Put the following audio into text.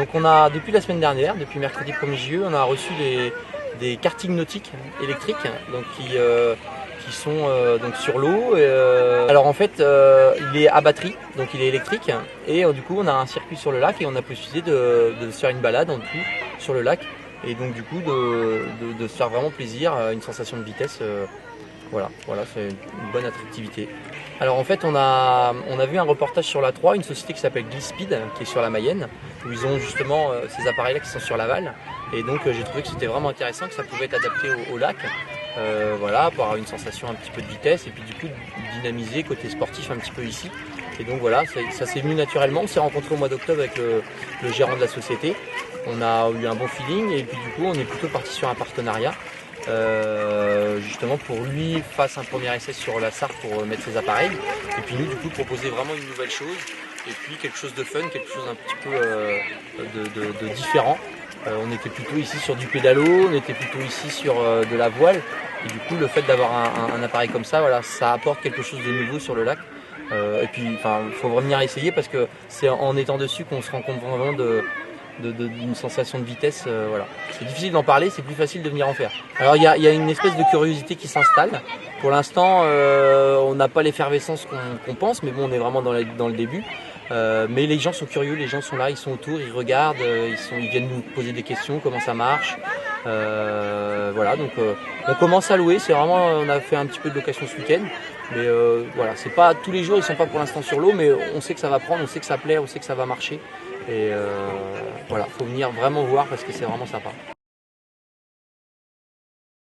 Donc on a, depuis la semaine dernière, depuis mercredi 1er juillet, on a reçu des kartings nautiques électriques donc qui sont donc sur l'eau. Alors en fait, il est à batterie, donc il est électrique, et du coup on a un circuit sur le lac et on a possibilité de se faire une balade en tout sur le lac, et donc du coup de se faire vraiment plaisir, une sensation de vitesse. Voilà, c'est une bonne attractivité. Alors en fait, on a vu un reportage sur la 3, une société qui s'appelle Glispide, qui est sur la Mayenne, où ils ont justement ces appareils-là qui sont sur l'aval. Et donc j'ai trouvé que c'était vraiment intéressant, que ça pouvait être adapté au lac, voilà, pour avoir une sensation un petit peu de vitesse, et puis du coup dynamiser côté sportif un petit peu ici. Et donc voilà, ça s'est venu naturellement. On s'est rencontré au mois d'octobre avec le gérant de la société. On a eu un bon feeling, et puis du coup on est plutôt parti sur un partenariat. Justement pour lui fasse un premier essai sur la Sarthe pour mettre ses appareils, et puis nous du coup proposer vraiment une nouvelle chose, et puis quelque chose de fun, quelque chose un petit peu de différent. On était plutôt ici sur du pédalo, on était plutôt ici sur de la voile, et du coup le fait d'avoir un appareil comme ça, voilà, ça apporte quelque chose de nouveau sur le lac. Et puis il faut venir essayer, parce que c'est en étant dessus qu'on se rend compte vraiment d'une sensation de vitesse. Voilà. C'est difficile d'en parler, c'est plus facile de venir en faire. Alors il y a une espèce de curiosité qui s'installe. Pour l'instant, on n'a pas l'effervescence qu'on pense, mais bon, on est vraiment dans le début. Mais les gens sont curieux, les gens sont là, ils sont autour, ils regardent, ils viennent nous poser des questions, comment ça marche. Voilà, donc on commence à louer, on a fait un petit peu de location ce week-end. Mais voilà, c'est pas tous les jours, ils sont pas pour l'instant sur l'eau, mais on sait que ça va prendre, on sait que ça plaît, on sait que ça va marcher. Et voilà, faut venir vraiment voir, parce que c'est vraiment sympa.